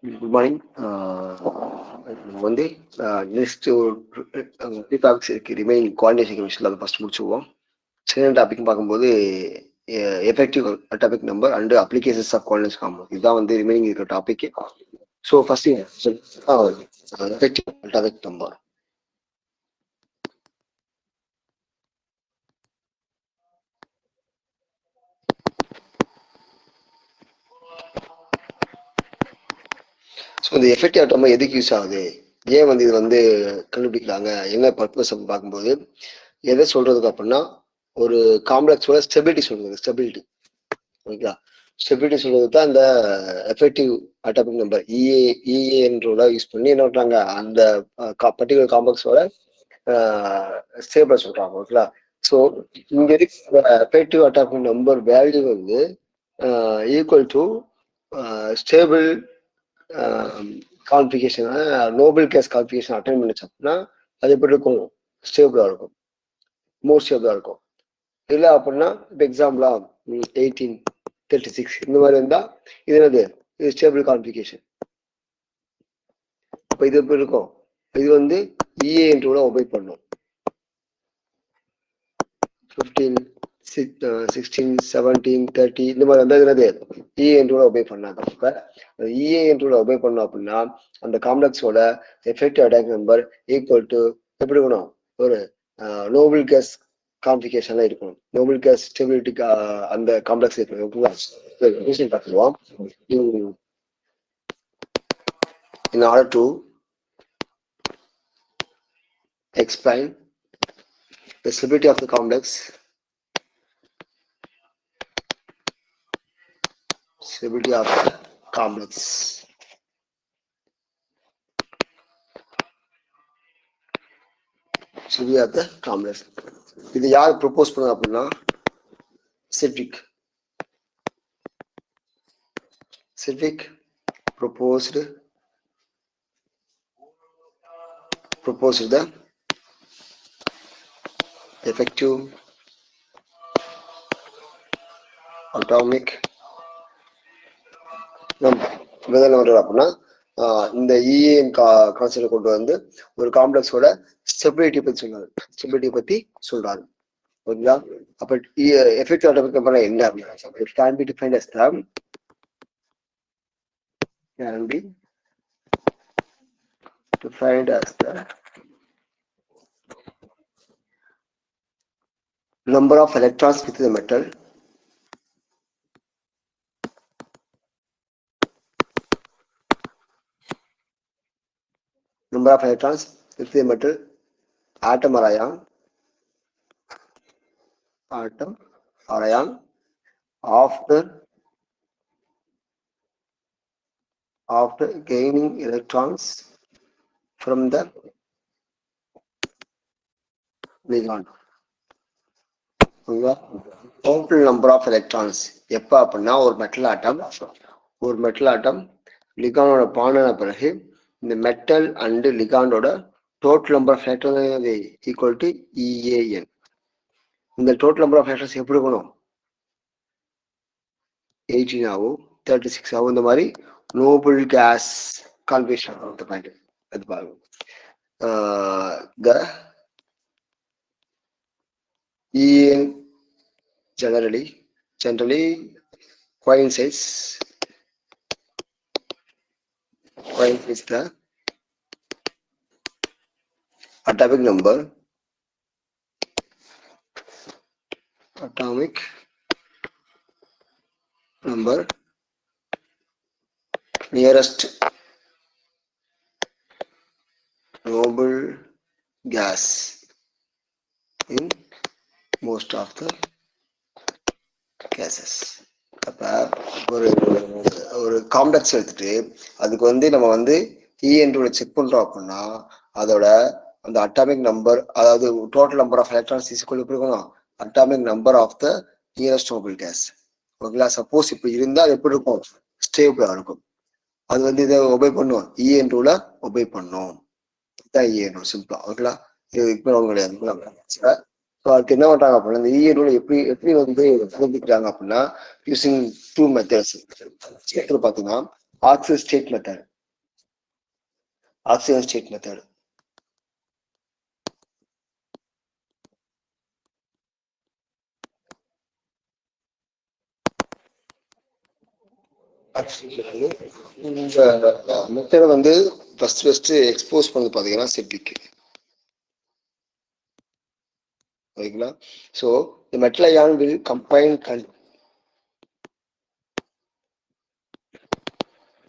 Good morning. வந்து next ஒரு 3 topics இருக்கு. ரிமைனிங் கோஆர்டினேஷன் கமிஷன்ல அதை ஃபர்ஸ்ட் முடிச்சுவோம். செகண்ட் டாபிக் பார்க்கும்போது effective atomic number and applications of coordination compound, இதுதான் வந்து ரிமைனிங் இருக்கிற topic. So first effective atomic number. So இந்த எஃபெக்டிவ் நம்பர் எதுக்கு யூஸ் ஆகுது, ஏன் வந்து இது வந்து கண்டுபிடிக்கிறாங்க, என்ன பர்பஸ் அப்படின்னு பார்க்கும்போது எதை சொல்றதுக்கு அப்படின்னா ஒரு காம்ப்ளெக்ஸோட ஸ்டெபிலிட்டி சொல்றது. ஸ்டெபிலிட்டி ஓகேங்களா, ஸ்டெபிலிட்டி சொல்றது தான் இந்த எஃபெக்டிவ் அட்டாபிக் நம்பர் இஏன்றோட யூஸ் பண்ணி என்ன பண்றாங்க, அந்த பர்டிகுலர் காம்ப்ளெக்ஸோட ஸ்டேபிள் சொல்றாங்க. ஓகேங்களா, ஸோ இங்க இருக்க எஃபெக்டிவ் அட்டாபிக் நம்பர் வேல்யூ வந்து equal to stable கான்ஃபிகேஷன், Nobel case கான்ஃபிகேஷன் attend பண்ணிச்சு அப்படின்னா அது எப்படி இருக்கும், ஸ்டேபிளா இருக்கும், மோர் ஸ்டேபிளா இருக்கும். இல்லை அப்படின்னா இப்போ எக்ஸாம்பிளா 1836 இந்த மாதிரி இருந்தா இது என்னது, இது ஸ்டேபிள் கான்ஃபிகேஷன். இப்போ இது எப்படி இருக்கும், இது வந்து இஏ என்று ஒபே பண்ணும். 15, 16, 17, 30 இந்த மாதிரி வந்தா என்னது இஏ என்று ஒபே பண்ணாங்க. இப்போ இஏ என்று ஒபே பண்ணோம் அப்படின்னா அந்த காம்ப்ளெக்ஸோட effective atomic number equal to எப்படி இருக்கணும், ஒரு நோபல் கேஸ் காம்ப்ளிகேஷன்லாம் இருக்கணும், நோபல் கேஸ் ஸ்டெபிலிட்டிக்கு அந்த காம்ப்ளெக்ஸ் இருக்கணும். பார்த்துருவோம். In order to explain the stability of the complex, stability of the complex, stability of the complex, இது யார் ப்ரொபோஸ் பண்ண அப்படின்னா Sedgwick proposed the effective atomic number. அப்படின்னா இந்த இஏஎன் கான்செப்ட் கொண்டு வந்து ஒரு காம்ப்ளெக்ஸோட ஸ்டெபிலிட்டி பத்தி சொல்றாரு, ஸ்டெபிலிட்டி பத்தி சொல்றாரு. ஓகேங்களா, அப்ப எஃபெக்டிவ் அட்டாமிக் நம்பர் என்ன அப்படின்னா it can be defined as the number of electrons with the metal number of electrons with the metal atom or ion after gaining electrons from the ligand. Total number of electrons எப்ப அப்படின்னா ஒரு metal ஆட்டம் லிகாண்டோட பாண்டான பிறகு இந்த metal and லிகாண்டோட total number of electrons equal to EAN. இந்த total number of electrons எப்படி இருக்கணும், 18 ஆகும், 36 ஆகும், இந்த மாதிரி நோபல் கேஸ் கான்ஃபிகேஷன் பாயிண்ட் அது பாருங்க. The EN generally coincides the atomic number nearest noble gas in most of the cases. அப்ப ஒரு காம்ப்ளெக்ஸ் எடுத்துட்டு அதுக்கு வந்து நம்ம வந்து இஎன்டோட செக் பண்றோம் அப்படின்னா அதோட அந்த அட்டாமிக் நம்பர், அதாவது total number of electrons is equal எப்படி இருக்கணும், atomic number of the nearest noble gas. ஓகேங்களா, சப்போஸ் இப்ப இருந்தா அது எப்படி இருக்கும், ஸ்டேபிளா இருக்கும். அது வந்து இதை ஒபே பண்ணும், இஎன்டோல ஒபே பண்ணும், இஎன்டோ சிம்பிளா. ஓகேங்களா, இது கிடையாது. அதுக்கு என்ன பண்றாங்க அப்படின்னா இந்த இஎன்டோல எப்படி வந்து கண்டுபிடிக்கிறாங்க அப்படின்னா யூசிங் 2 மெத்தட்ஸ். பாத்தீங்கன்னா axis state method, oxygen state method. இந்த மெத்தடை வந்து ஃபர்ஸ்ட் எக்ஸ்போஸ் பண்ணது பார்த்தீங்கன்னா செட்விக். ஓகேங்களா? So the metal ion will combine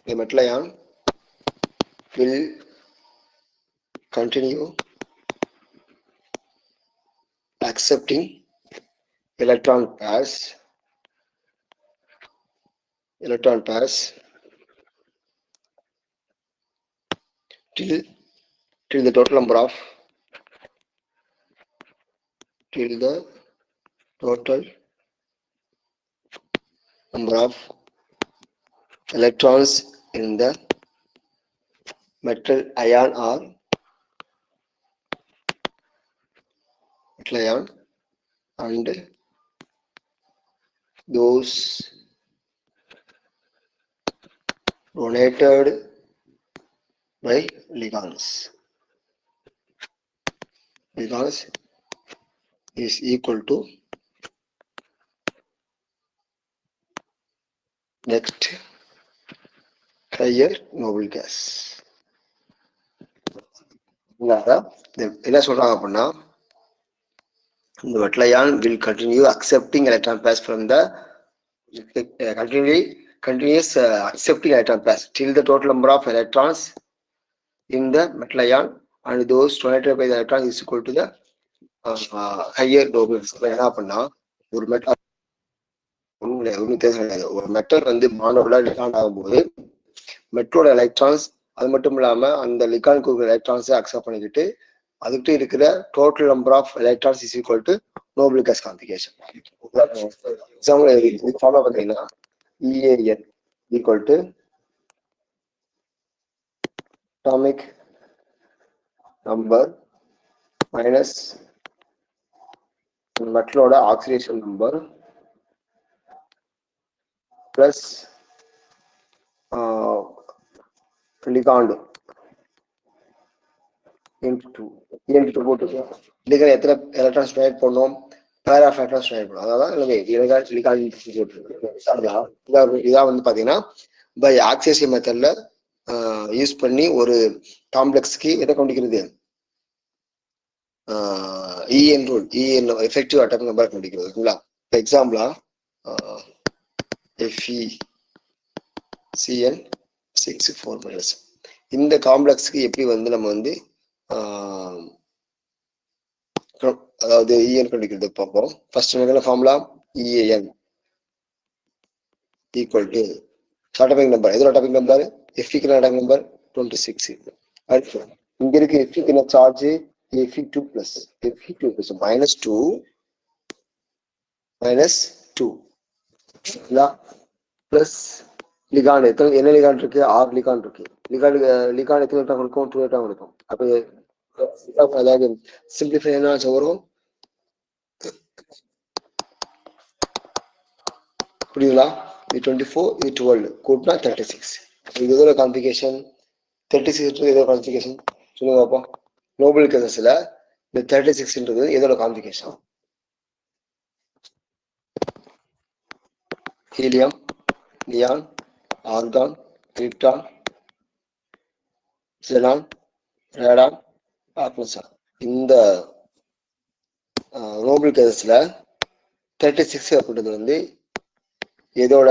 the metal ion will continue accepting electron pairs till the total number of electrons in the metal ion or metal ion and those donated by ligands is equal to next higher noble gas. என்ன சொல்றாங்க அப்படின்னா, the metal ion will continue accepting electron pairs from the continuous accepting electron pairs till the total number of electrons in the metal ion and those donated by the electron is equal to the higher noble gas. என்ன அப்படின்னா, ஒரு metal ஒரு metal வந்து மானோட ligand ஆகும்போது மெட்டலோட electrons அது மட்டும் இல்லாம அந்த லிகாண்ட் கொடுக்குற எலக்ட்ரான்ஸை அக்செப்ட் பண்ணிக்கிட்டு அதுக்கிட்ட இருக்கிற total number of electrons is equal to noble gas configuration. Example formula பார்த்தீங்கன்னா EAN equal to atomic number minus மெட்டலோட oxidation number plus ligand into 2 போட்டு லிகாண்ட் எத்தனை எலக்ட்ரான்ஸ் டொனேட் பண்ணோம், பேர் ஆஃப் எலக்ட்ரான்ஸ் டொனேட் பண்ணோம். அதான் இதான் வந்து பாத்தீங்கன்னா பை ஆக்சியேஷன் மெத்தட்ல யூஸ் பண்ணி ஒரு காம்ப்ளெக்ஸ்க்கு எதை கண்டுபிடிக்கிறது, EN rule, EN effective atomic number கண்டுபிடிக்கிறது. ஓகேங்களா? இப்போ எக்ஸாம்பிளா FeCN6 இந்த காம்ப்ளெக்ஸ்க்கு எப்படி வந்து நம்ம வந்து அதாவது EN கண்டுபிடிக்கிறது பார்ப்போம். ஃபர்ஸ்ட் என்ன formula EAN equal to atomic number, எதோட atomic number Fe atomic number 26. அடுத்து இங்க இருக்கு Fe charge Fe2 plus -2 plus ligand என்ன லிகாண்ட் இருக்கு, 6 லிகாண்ட் இருக்கு. லிகாண்ட் எத்தனை எலக்ட்ரான் கொடுக்கும், 2 எலக்ட்ரான் கொடுக்கும். அப்ப அதாவது சிம்பிளிஃபை என்ன வரும், புரியுங்களா? இது 24 இது 12 கூட்டினா 36. இது எதோட கான்ஃபிகரேஷன், 36 எதோட கான்ஃபிகரேஷன் சொல்லுங்க பாப்பா. நோபல் கேசஸ்ல இந்த 36 எதோட configuration, helium, neon, argon, krypton, xenon, radon, oganesson. இந்த நோபல் கேசஸ்ல 36 அப்படின்றது வந்து எதோட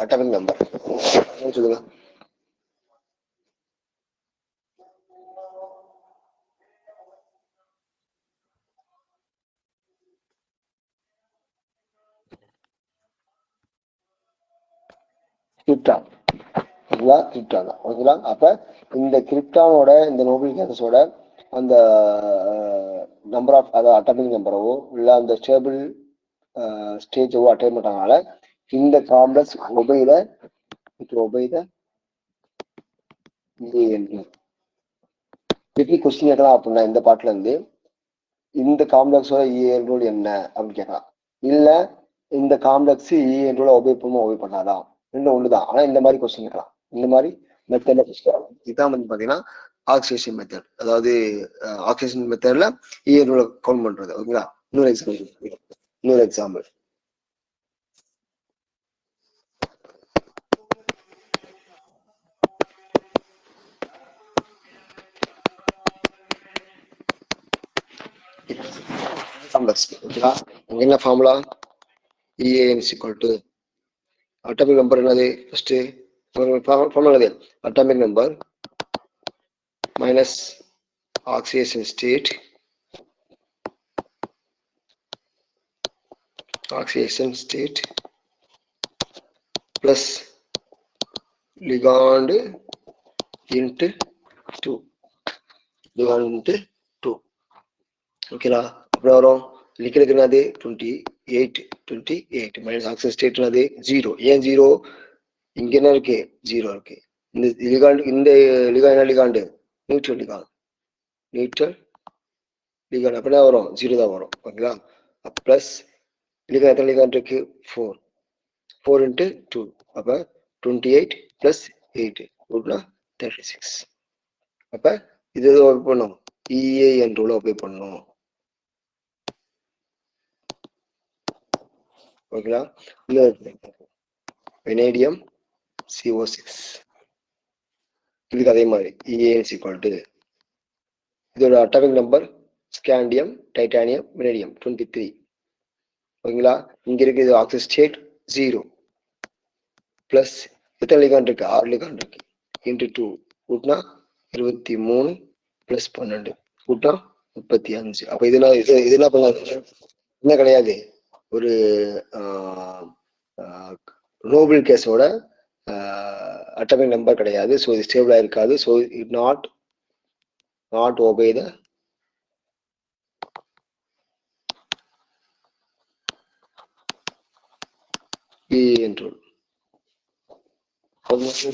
அட்டாமிக் நம்பர் சொல்லுங்க. கிரிப்டான். கிரிப்டான் தான். ஓகேங்களா? அப்ப இந்த கிரிப்டானோட இந்த நோபல் கேசஸோட அந்த நம்பர் ஆஃப் அதாவது அட்டாமிக் நம்பரவோ இல்ல அந்த ஸ்டேபிள் ஸ்டேஜவோ அட்டைன் பண்றதுனால இந்த காம்ப்ளெக்ஸ் ஒபைத எப்படி கொஸ்டின் கேட்கலாம் அப்படின்னா, இந்த பாட்டுல இருந்து இந்த காம்ப்ளெக்ஸோட EN ரூல் என்ன அப்படின்னு கேட்கலாம். இல்ல இந்த காம்ப்ளெக்ஸ் EN ரூல ஒபே பண்ணாதான் ரெண்டும் ஒண்ணுதான். ஆனா இந்த மாதிரி கொஸ்டின் கேட்கலாம். இந்த மாதிரி மெத்தட்ல இதுதான் வந்து பாத்தீங்கன்னா ஆக்சிடேஷன் மெத்தட். அதாவது ஆக்சிடேஷன் மெத்தட்ல இயர் கவுண்ட் பண்றது. ஓகேங்களா? இன்னொரு எக்ஸாம்பிள் ஓகேங்களா? என்ன formula? EAN is equal to atomic number என்னது? ஃபர்ஸ்ட் ஃபார்முலா என்னது? atomic number minus oxidation state plus ligand into 2 ஓகேங்களா? அப்புறம் வரும் லிக்விட் என்னது? 28 மைனஸ் ஆக்சிஜன் ஸ்டேட் என்னது? 0. ஏன் 0? இங்க என்ன இருக்கு? 0 இருக்கு. இந்த லிகாண்ட் என்ன லிகாண்டு? நியூட்ரல் லிகாண்ட் அப்படின்னா வரும் 0 தான் வரும். ஓகேங்களா? பிளஸ் லிகாண்ட் எத்தனை லிகாண்ட் இருக்கு? 4 into 2 அப்ப 28 plus 8 ரூட்னா 36. அப்ப இது ஒர்க் பண்ணும் EAN ரூல் அப்ளை பண்ணும். ஓகேங்களா? வெனேடியம் CO6 இதுக்கு அதே மாதிரி EAN is equal to இதோட atomic number scandium, titanium, vanadium 23. ஓகேங்களா? இங்க இருக்கு இது ஆக்சிஜன் ஸ்டேட் 0 பிளஸ் எத்தனை லிகாண்ட் இருக்கு? 6 லிகாண்ட் இருக்கு. இன்டு 2 கூட்டினா 23 பிளஸ் 12 கூட்டினா 35. அப்ப இது என்ன பண்ணாது? என்ன கிடையாது? ஒரு நோபல் கேஸோட அட்டாமிக் நம்பர் கிடையாது. ஸோ இது ஸ்டேபிளா இருக்காது. So it not obey the EAN rule.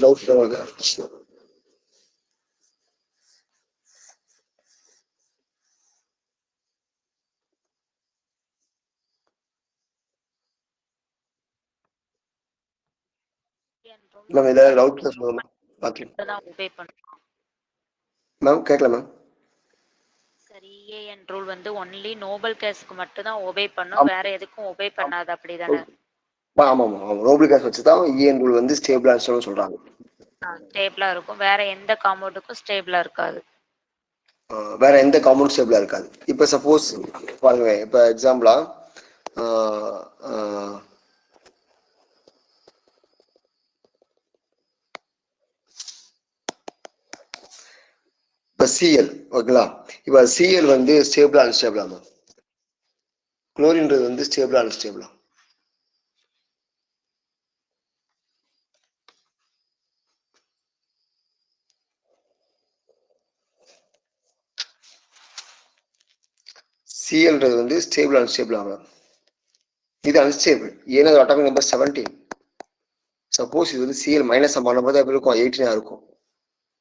Doubt வருவாங்க. மேம் ஏதாவது டவுட் சொல்லுங்க மேம். கேட்கல மேம். சரி, EAN ரூல் வந்து ஒன்லி நோபல் கேஸ்க்கு மட்டும் தான் ஒபே பண்ணும், வேற எதுக்கும் ஒபே பண்ணாது, அப்படிதானே? ஆமா நோபல் கேஸ் வச்சு தான் EAN ரூல் வந்து ஸ்டேபிளா சொல்றாங்க. ஸ்டேபிளா இருக்கும், வேற எந்த காம்பவுண்டுக்கும் ஸ்டேபிளா இருக்காது. வேற எந்த காம்பவுண்ட் ஸ்டேபிளா இருக்காது. இப்ப சப்போஸ் பாருங்க, இப்ப எக்ஸாம்பிளா இப்ப Cl. ஓகேங்களா? இப்ப Cl வந்து ஸ்டேபிளா அன்ஸ்டேபிளா? குளோரின்றது வந்து ஸ்டேபிளா அன்ஸ்டேபிளா? Clன்றது வந்து ஸ்டேபிள் அன்ஸ்டேபிள் ஆகும். இது அன்ஸ்டேபிள். ஏன்னா அட்டாமிக் நம்பர் 17. சப்போஸ் இது வந்து Cl மைனஸ் பண்ணும்போது எப்படி இருக்கும்? 18 இருக்கும்.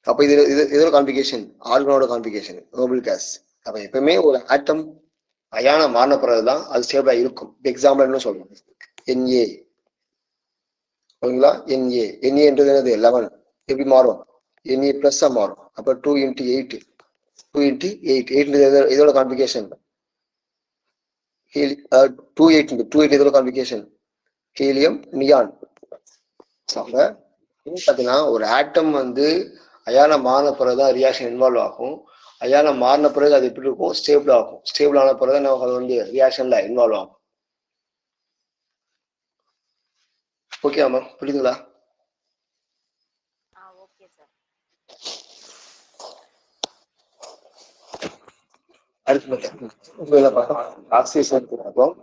அப்ப இது இதோட கான்ஃபிகரேஷன் ஆர்கனோட கான்ஃபிகரேஷன் நோபல் கேஸ். அப்ப எப்பவுமே ஒரு ஆட்டம் அயான மாறின பிறகுதான் அது ஸ்டேபிளா இருக்கும். எக்ஸாம்பிள் என்ன சொல்றோம்? Na. ஓகேங்களா? Naன்றது என்னது? 11. எப்படி மாறும்? Na பிளஸ் மாறும். அப்ப 2 into 8 இதோட கான்ஃபிகரேஷன் 2 8 இதோட கான்ஃபிகரேஷன் ஹீலியம், நியான். பாத்தீங்கன்னா ஒரு ஆட்டம் வந்து அயான மாறின பிறகுதான் ரியாக்ஷன் இன்வால்வ் ஆகும். அயான மாறின பிறகு அது எப்படி இருக்கும்? ஸ்டேபிள் ஆகும். ஸ்டேபிள் ஆன பிறகு அது வந்து ரியாக்ஷன்ல இன்வால்வ் ஆகும். ஓகே மேம், புரியுதுங்களா? ஆக்சிடேஷன் பார்ப்போம்.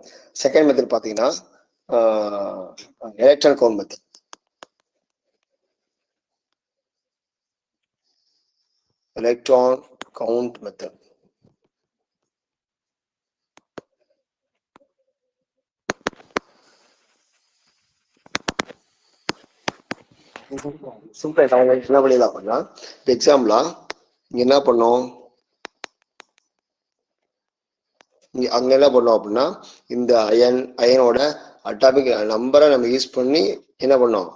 செகண்ட் மெத்தட் பாத்தீங்கன்னா electron count method. Electron count method சிம்பிளா என்ன பண்ணிடலாம் அப்படின்னா, எக்ஸாம்பிளா இங்க என்ன பண்ணோம்? அங்க என்ன பண்ணோம் அப்படின்னா, இந்த அயனோட அட்டாமிக் நம்பரை நம்ம யூஸ் பண்ணி என்ன பண்ணோம்?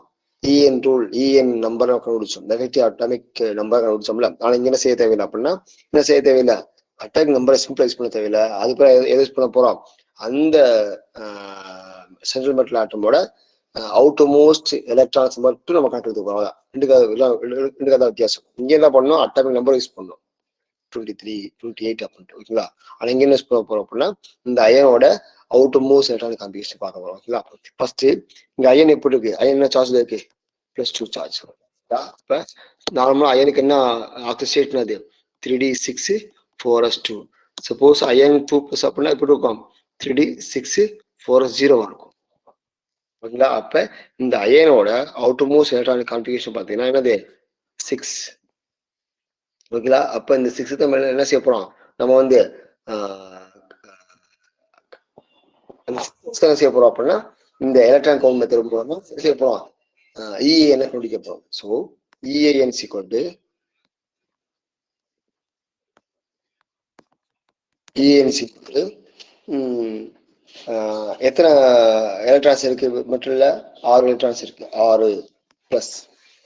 EN ரூல் EN நம்பரை கண்டுபிடிச்சோம், நெகட்டிவ் அட்டாமிக் நம்பர் கண்டுபிடிச்சோம்ல. ஆனா இங்க என்ன செய்ய தேவையில்லை அப்படின்னா, என்ன செய்ய தேவையில்லை, அட்டாமிக் நம்பரை சிம்பிளைஸ் பண்ண தேவையில்லை. அதுக்கு எதை யூஸ் பண்ண போறோம், அந்த சென்ட்ரல் மெட்டல் ஆட்டமோட அவுட்டர் மோஸ்ட் எலக்ட்ரான்ஸ் மட்டும் நம்ம கணக்கு போறோம். ரெண்டு கதை வித்தியாசம். இங்க என்ன பண்ணணும், அட்டாமிக் நம்பர் யூஸ் பண்ணணும் 23 28 அப்படின்ட்டு, ஓகேங்களா. ஆனா இங்க என்ன யூஸ் பண்ண போறோம் அப்படின்னா, இந்த அயனோட அவுட்டர் மோஸ்ட் எலக்ட்ரானிக் கான்ஃபிகரேஷன் பார்க்க போறோம், ஓகேங்களா. ஃபர்ஸ்ட் இங்க அயன் எப்படி இருக்கு, அயன் என்ன சார்ஜ்ல இருக்கு, +2 சார்ஜ். இப்ப நார்மலா அயனுக்கு என்ன ஆக்சிஜன் அது 3d6 4s2. சப்போஸ் அயன் 2+ அப்படின்னா எப்படி இருக்கும், 3d6 4s0 இருக்கும், ஓகேங்களா. அப்ப இந்த அயனோட அவுட்டர் மோஸ்ட் எலக்ட்ரானிக் கான்ஃபிகரேஷன் பார்த்தீங்கன்னா என்னது 6, ஓகேங்களா. அப்ப இந்த 6 மேல என்ன செய்ய போறோம், நம்ம வந்து என்ன செய்ய போறோம் அப்படின்னா, இந்த எலக்ட்ரான் கவுண்ட் மெத்தட் மூலமா செய்ய போறோம், EAN கண்டுபிடிக்க போறோம். ஸோ EAN equal to எத்தனை எலக்ட்ரான்ஸ் இருக்கு மெட்டீரியல்ல, 6 எலக்ட்ரான்ஸ் இருக்கு, 6+.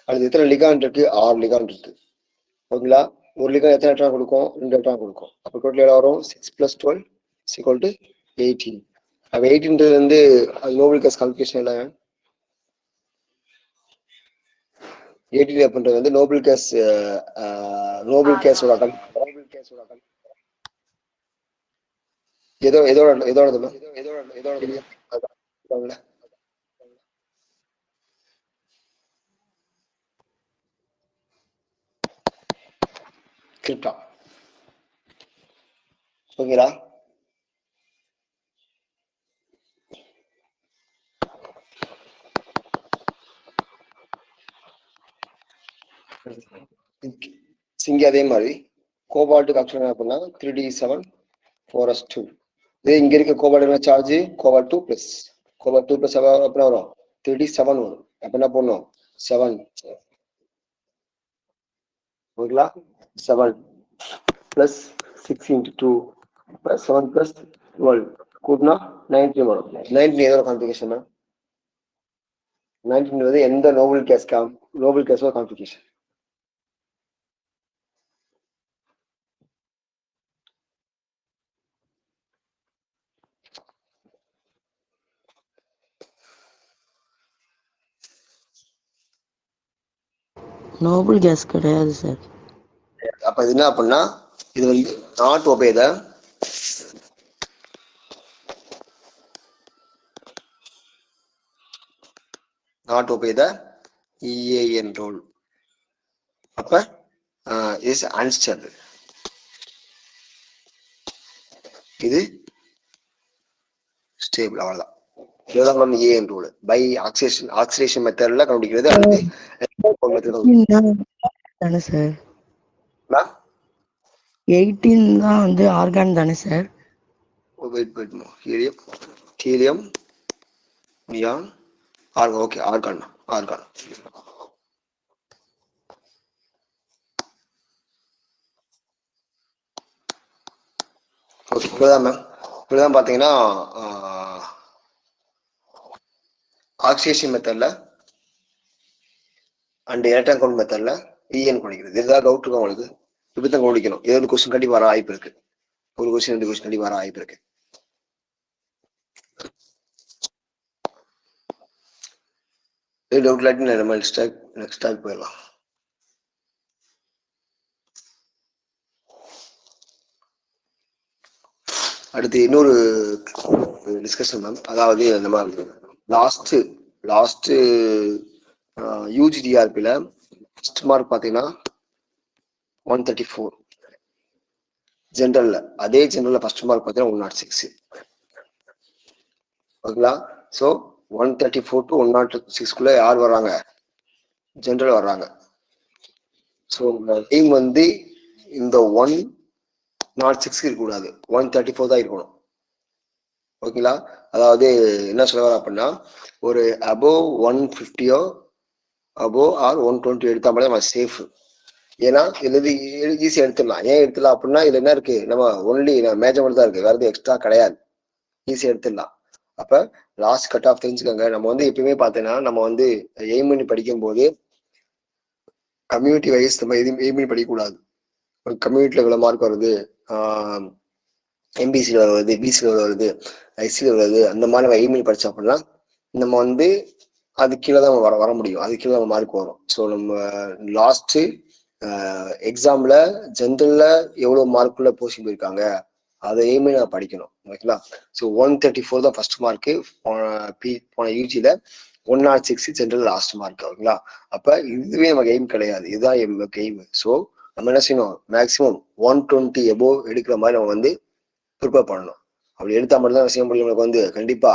அது எத்தனை லிகாண்ட் இருக்கு, 6 லிகாண்ட் இருக்கு, ஓகேங்களா. ஒரு லிகாண்ட் எத்தனை எலக்ட்ரான் கொடுக்கும், 2 எலக்ட்ரான் கொடுக்கும். அப்போ டோட்டல் எவ்வளோ வரும், 6 + 12 = 18. அப்போ 18 வந்து நோபல் கேஸ் கால்குலேஷன் இல்லை, 18 அப்படின்றது வந்து நோபல் கேஸோட கிரிப்டான், ஓகேங்களா. இங்க அதே மாதிரி கோபால்ட்டுக்கு ஆக்சுவலா அப்படின்னா 3d7 4s2. இதே இங்க இருக்க கோபால்ட் சார்ஜ் கோபால்ட் 2+, கோபால்ட் 2+ அப்படின்னா வரும் 3d7 வரும். அப்ப என்ன பண்ணும் 7, ஓகேங்களா. 7 + 6 × 2 + 7 + 12 கூட்டினா 19 வரும். 19 ஏதோ கான்ஃபிகரேஷன் தான், 19 வந்து எந்த நோபல் கேஸோட கான்ஃபிகரேஷன். நோபல் கேஸ் கிடையாது சார். அப்ப இது என்ன அப்படின்னா, இது வந்து not obey the EAN rule. அப்ப இஸ் அன்ஸ்டேபிள். இது ஸ்டேபிள், அவ்வளவுதான். இதுதான் நம்ம EAN ரூல். பை ஆக்சிடேஷன் மெத்தட்ல கண்டுபிடிக்கிறது. அடுத்து தானே சார், 18 தான் வந்து ஆர்கான் தானே sir. Helium neon argon. Okay, argon. Okay, இப்படிதான் மேம். இப்படிதான் பாத்தீங்கன்னா ஆக்சிடேஷன் மெத்தட்ல அண்ட் எலக்ட்ரான் கவுண்ட் மெத்தட்ல EN கண்டுபிடிக்கிறது. இதுதான் டவுட் இருக்கும் உங்களுக்கு, இப்படித்தான் கண்டுபிடிக்கணும். இது ஒரு கொஸ்டின் கண்டிப்பா வர வாய்ப்பு இருக்கு, ஒரு கொஸ்டின் 2 கொஸ்டின் கண்டிப்பா வர வாய்ப்பு இருக்கு. இது டவுட் இல்லாட்டி நம்ம நெக்ஸ்ட் டாக் போயிடலாம். அடுத்து இன்னொரு டிஸ்கஷன் மேம். அதாவது நம்ம லாஸ்ட் UGDRPல ஃபர்ஸ்ட் மார்க் பாத்தீங்கன்னா 134 ஜெனரல்ல. அதே ஜெனரல்ல ஃபர்ஸ்ட் மார்க் பாத்தீங்கன்னா 106, ஓகேங்களா. ஸோ 134 to 106 யார் வர்றாங்க, ஜெனரல் வர்றாங்க. ஸோ டீம் வந்து இந்த 106 இருக்கக்கூடாது, 134 தான் இருக்கணும், ஓகேங்களா. அதாவது என்ன சொல்ல வர அப்படின்னா, ஒரு அபோவ் 150 அபோவ் ஆர் 120 எடுத்தா மட்டும் நம்ம சேஃப். ஏன்னா இதுல இது ஈஸியா எடுத்துடலாம். ஏன் எடுத்துடலாம் அப்படின்னா, இதுல என்ன இருக்கு, நம்ம ஒன்லி மேஜர் மட்டும் தான் இருக்கு, வேற எதுவும் எக்ஸ்ட்ரா கிடையாது, ஈஸியா எடுத்துடலாம். அப்ப லாஸ்ட் கட் ஆஃப் தெரிஞ்சுக்கோங்க. நம்ம வந்து எப்பயுமே பார்த்தீங்கன்னா நம்ம வந்து எய்ம் பண்ணி படிக்கும் போது கம்யூனிட்டி வைஸ் நம்ம எதுவும் எய்ம் பண்ணி படிக்கக்கூடாது. கம்யூனிட்டியில் இவ்வளோ மார்க் வருது, எம்பிசியில் வருது, பிசியில் வருது, ஐசியில் வருது, அந்த மாதிரி நம்ம எய்ம் பண்ணி படித்தோம் அப்படின்னா நம்ம வந்து அது கீழே தான் வர முடியும். அது கீழே நம்ம மார்க் வரும். ஸோ நம்ம லாஸ்ட்டு எக்ஸாமில் ஜென்ரலில் எவ்வளோ மார்க்குள்ள போஸ்டிங் போயிருக்காங்க அதை எய்மே நான் படிக்கணும். ஓகேங்களா? ஸோ 134 தான் ஃபர்ஸ்ட் மார்க்கு போன யூஜியில், 106 ஜென்ரல் லாஸ்ட் மார்க். ஓகேங்களா? அப்போ இதுவே நமக்கு எய்ம் கிடையாது, இதுதான் நமக்கு எய்ம். ஸோ நம்ம என்ன செய்யணும், மேக்ஸிமம் 120 எபோவ் எடுக்கிற மாதிரி நம்ம வந்து ப்ரிப்பேர் பண்ணணும். அப்படி எடுத்தால் மட்டும்தான் செய்ய முடியும், நமக்கு வந்து கண்டிப்பா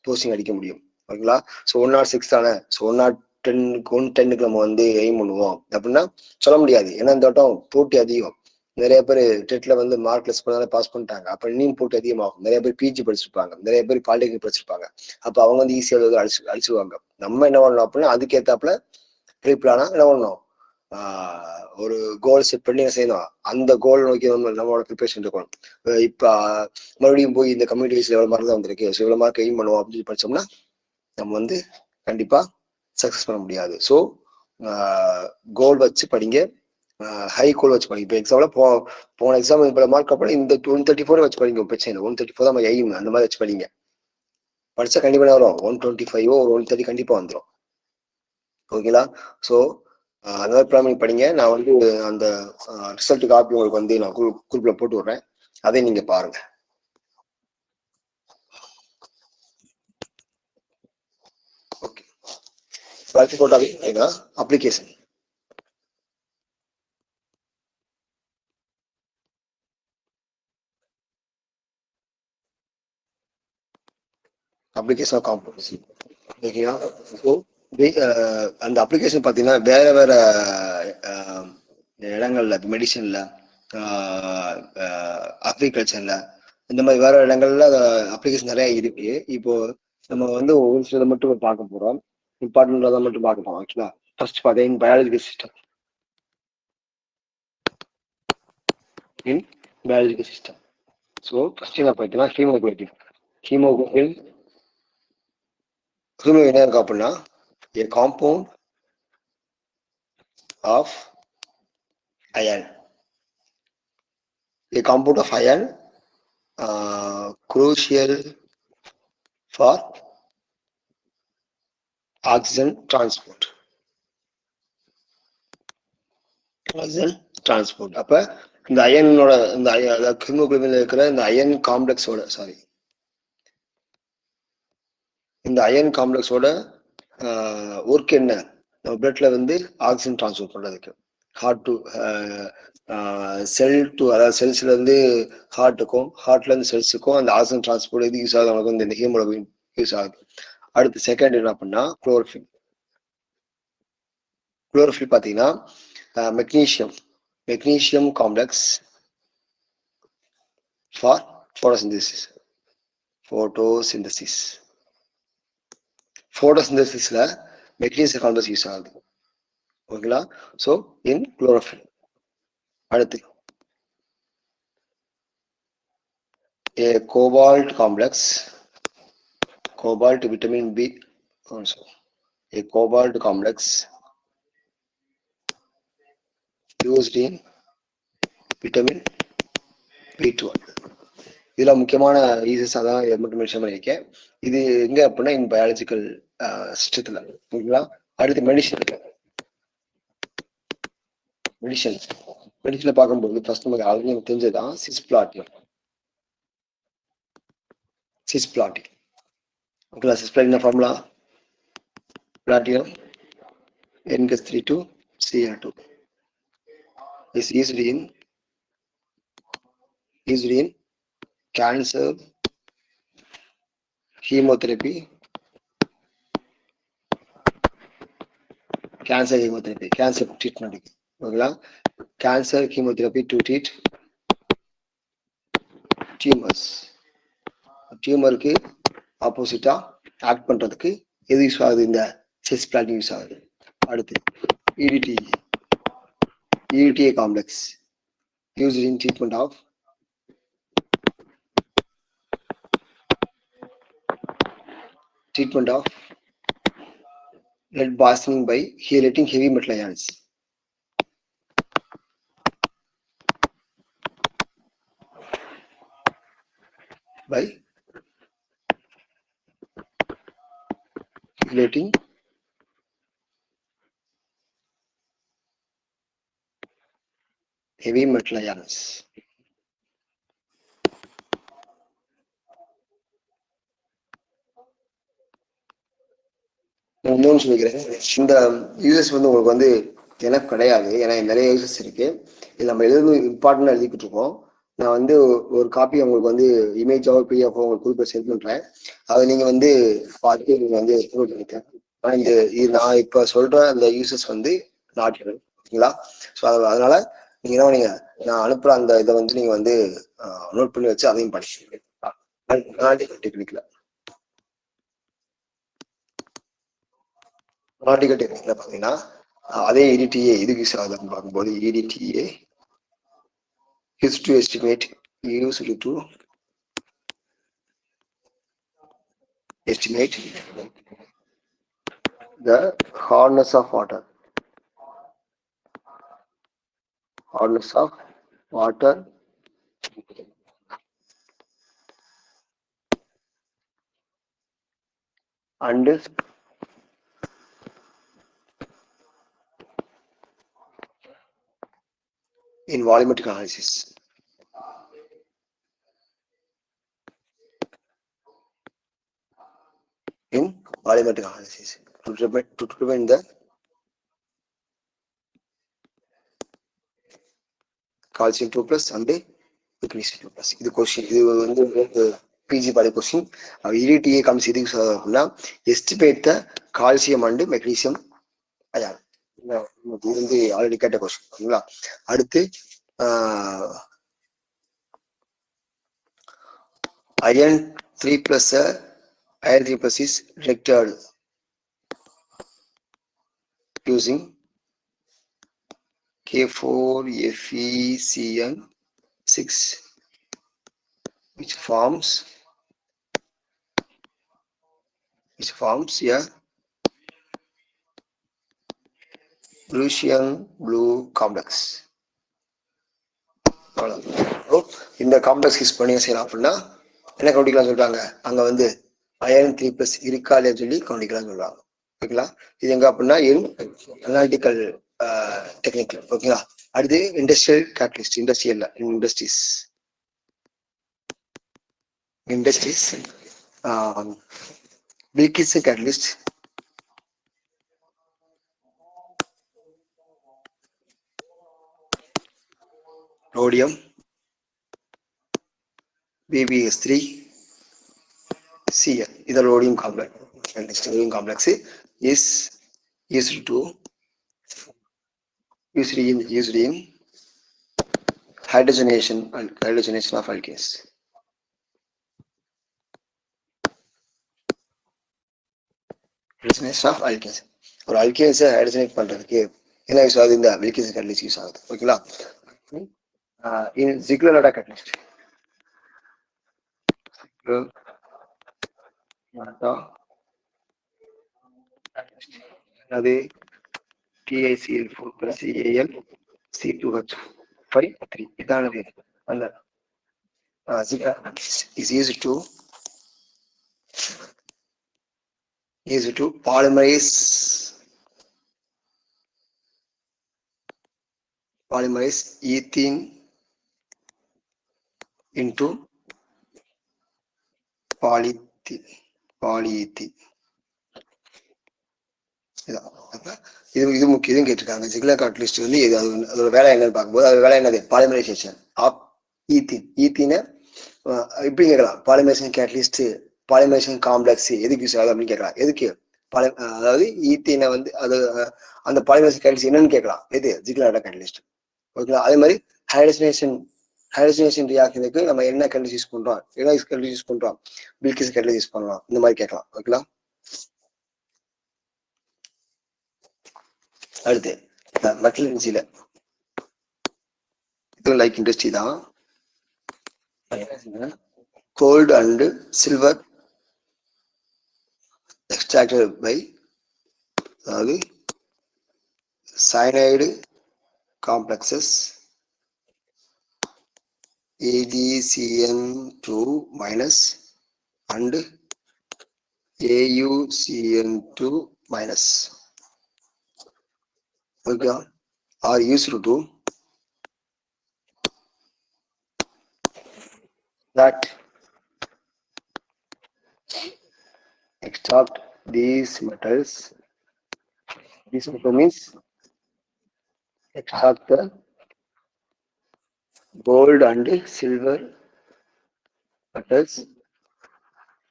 போஸ்டிங் அடிக்க முடியும். ஓகேங்களா? ஸோ 106 தானே, ஸோ 110க்கு நம்ம வந்து எய்ம் பண்ணுவோம் அப்படின்னா சொல்ல முடியாது. ஏன்னா இந்த வட்டம் போட்டி அதிகம். நிறைய பேர் டெட்ல வந்து மார்க் லெஸ் பண்ணாலும் பாஸ் பண்ணிட்டாங்க. அப்ப இன்னும் போட்டி அதிகமாகும். நிறைய பேர் பிஜி படிச்சிருப்பாங்க, நிறைய பேர் பாலிடெக்னிக் படிச்சிருப்பாங்க. அப்ப அவங்க வந்து ஈஸியாக அழிச்சுவாங்க. நம்ம என்ன பண்ணணும் அப்படின்னா அதுக்கேத்தாப்புல ப்ரீ பிளானா என்ன பண்ணணும், ஒரு கோல் செட் பண்ணி என்ன செய்யணும், அந்த கோல் நோக்கி நம்மளோட ப்ரிப்பரேஷன் இருக்கணும். இப்ப மறுபடியும் போய் இந்த கம்யூனிட்டி வைஸ்ல எவ்வளவு மார்க் தான் வந்திருக்கு, ஸோ இவ்வளவு மார்க் எய்ம் பண்ணுவோம் அப்படின்னு படிச்சோம்னா நம்ம வந்து கண்டிப்பா சக்சஸ் பண்ண முடியாது. ஸோ கோல் வச்சு படிங்க, ஹை கோல் வச்சு படிங்க. இப்போ எக்ஸாம்ல போன எக்ஸாம் இப்போ மார்க் அப்புறம் இந்த 134 வச்சு படிங்க, பிரச்சனை இல்லை. 134 தான் நம்ம எய்ம், அந்த மாதிரி வச்சு படிங்க. படிச்சா கண்டிப்பா வரும். 125 ஒரு 130 கண்டிப்பா வந்துடும். ஓகேங்களா? ஸோ அந்த மாதிரி பிளான் பண்ணி படிங்க. நான் வந்து அந்த ரிசல்ட் காப்பி உங்களுக்கு வந்து நான் குரூப்ல போட்டு விடுறேன், அதை நீங்க பாருங்க. ஓகே, அடுத்து போட்டாவே அப்ளிகேஷன். Application of compounds. ஓகேங்களா? ஸோ அந்த அப்ளிகேஷன் பார்த்தீங்கன்னா வேற வேற இடங்கள்ல, மெடிசன்ல, அக்ரிகல்ச்சர்ல, இந்த மாதிரி வேற இடங்கள்ல அப்ளிகேஷன் நிறைய இருக்கு. இப்போ நம்ம வந்து ஒரு சிலதை மட்டும் பார்க்க போறோம், இம்பார்ட்டன்ட் தான் மட்டும் பார்க்க போறோம். ஆக்சுவலா ஃபர்ஸ்ட் பார்த்தீங்கன்னா பயாலஜிக்கல் சிஸ்டம். இன் பயாலஜிக்கல் சிஸ்டம், ஸோ ஃபர்ஸ்ட் என்ன பார்த்தீங்கன்னா ஹீமோகுளோபின். ஹீமோகுளோபின் என்ன இருக்கு அப்படின்னா a compound of iron, a compound of iron crucial for oxygen transport. அப்ப இந்த அயனோட இந்த ஹீமோகுளோபின்ல இருக்கிற இந்த அயன் காம்ப்ளெக்ஸோட இந்த அயன் காம்ப்ளெக்ஸோட ஒர்க் என்ன, நம்ம பிளட்ல வந்து ஆக்சிஜன் டிரான்ஸ்போர்ட் பண்றதுக்கு, ஹார்ட் டு செல் டு, அதாவது செல்ஸ்ல இருந்து ஹார்ட்டுக்கும், ஹார்ட்ல இருந்து செல்ஸுக்கும் அந்த ஆக்சிஜன் டிரான்ஸ்போர்ட் இது யூஸ் ஆகுது. நமக்கு வந்து இந்த ஹீமோகுளோபின் யூஸ் ஆகுது. அடுத்து செகண்ட் என்ன பண்ணா குளோரோஃபில். குளோரோஃபில் பாத்தீங்கன்னா மெக்னீசியம் காம்ப்ளெக்ஸ் ஃபார் ஃபோட்டோசிந்தசிஸ்ல மெக்னீசியம் காம்ப்ளெக்ஸ் யூஸ் ஆகுது. ஓகேங்களா? So in chlorophyll. அடுத்து a cobalt complex, cobalt vitamin B also, a cobalt complex used in vitamin B12. இதுல முக்கியமான ஈசஸ் அதான் மட்டும் மென்ஷன் பண்ணியிருக்கேன். இது எங்க அப்படின்னா இன் பயாலஜிக்கல் சிஸ்டத்துல. ஓகேங்களா? அடுத்து மெடிசன்ல பார்க்கும்போது ஃபர்ஸ்ட் நமக்கு ஆல்ரெடி தெரிஞ்சதுதான் சிஸ்பிளாட்டினம். ஓகேங்களா? சிஸ்பிளாட்டினம் formula platinum N+32 Cr2 is used in cancer chemotherapy, cancer treatment. ஓகேங்களா? cancer chemotherapy to treat tumors. டியூமருக்கு ஆப்போசிட்டா ஆக்ட் பண்றதுக்கு எது யூஸ் ஆகுது, இந்த சிஸ்பிளாட்டினம் யூஸ் ஆகுது. அடுத்து EDTA complex used in treatment of treatment of lead poisoning by chelating heavy metal ions. By chelating heavy metal ions. இன்னொன்று சொல்லிக்கிறேன், இந்த யூசஸ் வந்து உங்களுக்கு வந்து எனக்கு கிடையாது, ஏன்னா நிறைய யூசஸ் இருக்கு. இது நம்ம எழுது இம்பார்ட்டன்டா எழுதிக்கிட்டு இருக்கோம். நான் வந்து ஒரு காப்பி உங்களுக்கு வந்து இமேஜாவோ பிடிஎஃப் உங்களுக்கு குறிப்பிட்ட சென்ட் பண்றேன். அதை நீங்க வந்து பார்த்து நீங்க வந்து எக்ஸ்ப்ளோர் பண்ணிக்கலாம். நான் இப்ப சொல்ற அந்த யூசஸ் வந்து நாட்டுகள், ஓகேங்களா? ஸோ அதனால நீங்க என்ன பண்ணீங்க, நான் அனுப்புற அந்த இதை வந்து நீங்க வந்து நோட் பண்ணி வச்சு அதையும் படிச்சுங்க. டெக்னிக்ல நாட்டிக்கல் டெக்னிக்ல பாத்தீங்கன்னா அதே EDTA இதுக்கு யூஸ் ஆகுதுன்னு பார்க்கும்போது EDTA used to estimate the hardness of water and in volumetric analysis. In volumetric analysis to determine the calcium 2+ and magnesium 2+. இது கொஸ்டின், இது வந்து PG பாடி கொஸ்டின். EDTA comes இதுக்கு அப்படின்னா estimate the calcium and magnesium ion. இது வந்து already கேட்ட question, ஓகேங்களா? அடுத்து iron 3+ is detected using K4FeCN6, which forms a Prussian blue complex. இந்த காம்ப்ளெக்ஸ் யூஸ் பண்ணி செய்யலாம் அப்படின்னா என்ன கவுண்டிக்கலாம் சொல்றாங்க, அங்க வந்து அயர்ன் 3+ இருக்கா இல்லையா சொல்லி கவுண்டிக்கலாம் சொல்றாங்க, ஓகேங்களா? இது எங்க அப்படின்னா அனாலிட்டிக்கல் டெக்னிக்ல, ஓகேங்களா? அடுத்து industrial catalyst, industries Wilkinson catalyst, rhodium BbS3Cl. இது rhodium complex. Rhodium complex is used in hydrogenation of alkanes. ஒரு அல்கேன்ஸை ஹைட்ரஜனேட் பண்றதுக்கு என்ன யூஸ் ஆகுது, இந்த வில்கின்சன் கேட்டலிஸ்ட் யூஸ் ஆகுது, ஓகேங்களா? Ziegler-Natta catalyst. அது TiCl4+CalC2H5 இதானது. அந்த is used to polymerize ethene into polyethylene. இது முக்கியம் கேட்டிருக்காங்க. ஜிக்லர் கேட்டலிஸ்ட் வந்து அதோட வேலை என்னன்னு பார்க்கும்போது அது வேலை என்னது, பாலிமரைசேஷன் ஆஃப் ஈத்தீனை இப்படி கேட்கலாம். பாலிமரைசேஷன் கேட்டலிஸ்ட், பாலிமரைசேஷன் காம்ப்ளெக்ஸ் எதுக்கு யூஸ் ஆகுது அப்படின்னு கேட்கலாம். எதுக்கு அதாவது ஈத்தீனை வந்து அது அந்த பாலிமரைசேஷன் கேட்டலிஸ்ட் என்னன்னு கேட்கலாம், எது ஜிக்லர் கேட்டலிஸ்ட், ஓகேங்களா? அதே மாதிரி ஹைட்ரஜனேஷன் ரியாக்ஷனுக்கு நம்ம என்ன கேட்டலிஸ்ட் யூஸ் பண்றோம், வில்கின்சன் கேட்டலிஸ்ட் யூஸ் பண்ணலாம், இந்த மாதிரி கேட்கலாம், ஓகேங்களா? அடுத்து மெட்டல் இண்டஸ்ட்ரியில இது லைக் இண்டஸ்ட்ரி தான். Gold and silver extracted by அதாவது cyanide complexes AgCN2 minus and AuCN2 minus, okay, are used to that extract these metals. This metal means extract the gold and silver metals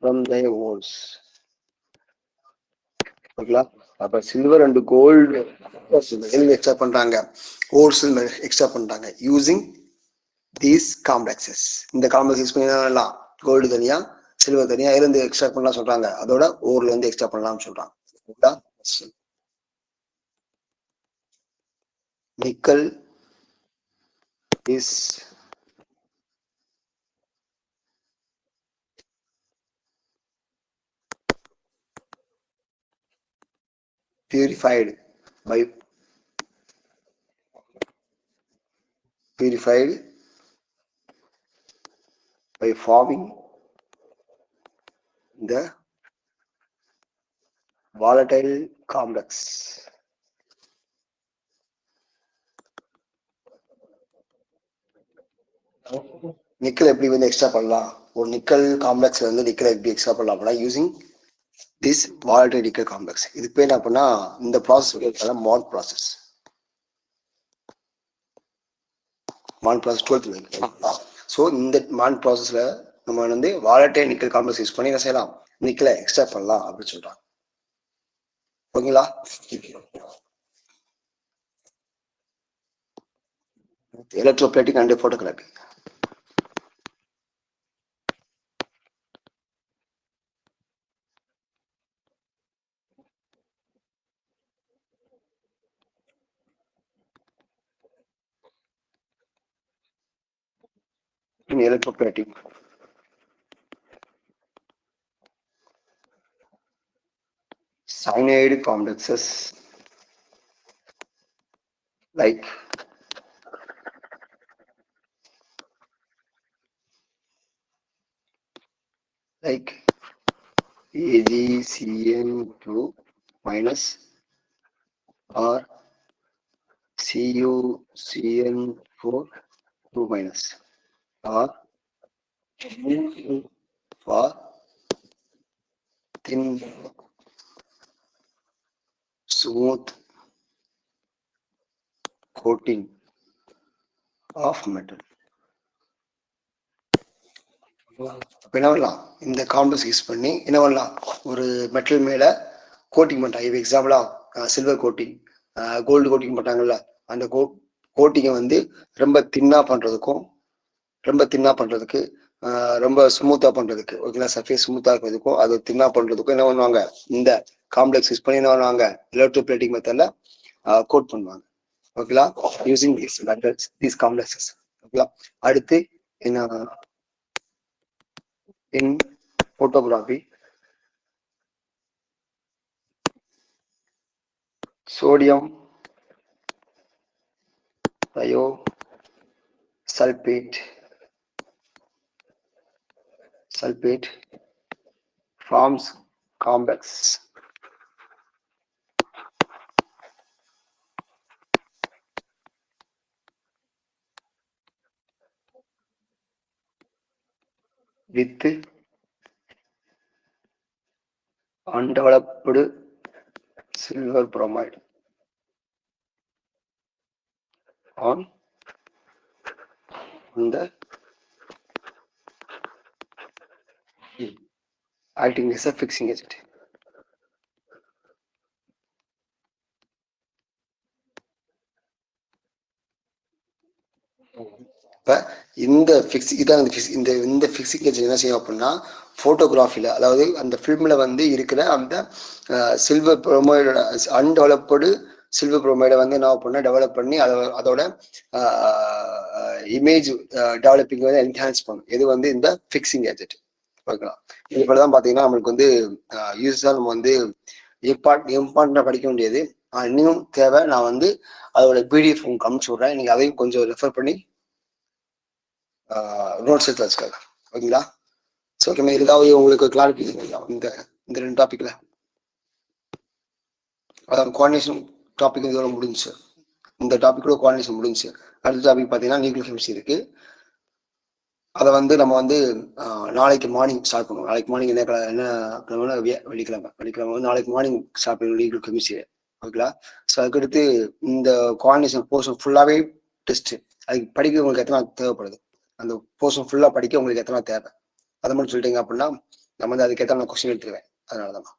from their ores. ஓகேங்களா? அப்ப silver and gold extra பண்றாங்க, ores extra பண்றாங்க using these complexes. இந்த complex use பண்ணி gold தனியா silver தனியா இருந்து extra பண்ணலாம் சொல்றாங்க, அதோட ஓர்ல இருந்து எக்ஸ்ட்ரா பண்ணலாம்னு சொல்றாங்க. Nickel is purified by forming the volatile complex. Nickel எப்படி வந்து எக்ஸ்ட்ரா பண்ணலாம், ஒரு நிக்கல் காம்ப்ளெக்ஸ்ல வந்து நிக்கல் எப்படி எக்ஸ்ட்ரா பண்ணலாம் அப்படின்னா using this volatile nickel complex. இதுக்கு பேர் என்ன பண்ணா இந்த ப்ராசஸ் மான் ப்ராசஸ். மான் ப்ராசஸ் 12th. ஸோ இந்த மான் ப்ராசஸ்ல நம்ம வந்து வாலட்டைல் நிக்கல் காம்ப்ளெக்ஸ் யூஸ் பண்ணி என்ன செய்யலாம், நிக்கலை எக்ஸ்ட்ரா பண்ணலாம் அப்படின்னு சொல்றாங்க. ஓகேங்களா? Electroplating and photography. In electroplating, cyanide complexes like AgCN2 minus or CuCN4 2 minus or for thin smooth coating of metal. என்ன பண்ணலாம், இந்த காம்ப்ளெக்ஸ் யூஸ் பண்ணி என்ன பண்ணலாம், ஒரு மெட்டல் மேல கோட்டிங் பண்றாங்க. இப்போ எக்ஸாம்பிளா சில்வர் கோட்டிங், கோல்டு கோட்டிங் பண்றாங்கல்ல, அந்த கோட்டிங்கை வந்து ரொம்ப தின்னா பண்றதுக்கும் ரொம்ப ஸ்மூத்தா பண்றதுக்கு, ஓகேங்களா, சர்ஃபேஸ் ஸ்மூத்தா இருக்கிறதுக்கும் அது தின்னா பண்றதுக்கும் என்ன பண்ணுவாங்க, இந்த காம்ப்ளெக்ஸ் யூஸ் பண்ணி என்ன பண்ணுவாங்க, எலக்ட்ரோபிளேட்டிங் மெத்தட்ல கோட் பண்ணுவாங்க. ஓகேங்களா, using these methods, these complexes. ஓகேங்களா, அடுத்து என்ன, in photography, sodium thiosulfate forms complex with undeveloped silver bromide on the acting as a fixing agent. இப்போ இந்த ஃபிக்ஸிங் ஏஜென்ட் என்ன செய்யும் அப்படின்னா, ஃபோட்டோகிராஃபியில், அதாவது அந்த ஃபில்மில் வந்து இருக்கிற அந்த சில்வர் புரோமைடோட அன்டெவலப்டு சில்வர் புரோமைடை வந்து என்ன பண்ணால் டெவலப் பண்ணி அதோட இமேஜ் டெவலப்பிங் வந்து என்ஹான்ஸ் பண்ணும். இது வந்து இந்த ஃபிக்ஸிங் ஏஜென்ட். ஓகேங்களா? இது போல தான் பார்த்தீங்கன்னா நம்மளுக்கு வந்து யூஸ்வலாக நம்ம வந்து இம்பார்ட்டண்டாக படிக்க வேண்டியது இன்னும் தேவை. நான் வந்து அதோட பிடிஎஃப் உங்களுக்கு அனுப்பிச்சு விட்றேன். நீங்கள் அதையும் கொஞ்சம் ரெஃபர் பண்ணி நோட்ஸ் எடுத்து வச்சுக்காங்க. ஓகேங்களா? ஸோ ஓகே, ஏதாவது உங்களுக்கு கிளாரிட்டி இந்த இந்த 2 டாப்பிக்கில் அதாவது கோஆர்டினேஷன் டாபிக் இதோட முடிஞ்சுச்சு. இந்த டாப்பிக்கோட கோஆர்டினேஷன் முடிஞ்சுச்சு. அடுத்த டாபிக் பார்த்தீங்கன்னா நியூக்ளியர் கெமிஸ்ட்ரி இருக்கு. அதை வந்து நம்ம வந்து நாளைக்கு மார்னிங் ஸ்டார்ட் பண்ணுவோம். நாளைக்கு மார்னிங் என்ன வெள்ளிக்கிழமை வந்து நாளைக்கு மார்னிங் ஸ்டார்ட் பண்ணுவோம் நியூக்ளியர் கெமிஸ்ட்ரி. ஓகேங்களா? ஸோ அதுக்கடுத்து இந்த கோஆர்டினேஷன் போர்ஷன் ஃபுல்லாகவே டெஸ்ட். அதுக்கு படிக்க உங்களுக்கு எத்தனை தேவைப்படுது, அந்த போர்ஷன் ஃபுல்லாக படிக்க உங்களுக்கு எத்தனை தேவை, அதை மட்டும் சொல்லிட்டீங்க அப்படின்னா நம்ம வந்து அதுக்கேற்ற நான் கொஸ்டின் எடுத்துருவேன். அதனால தான்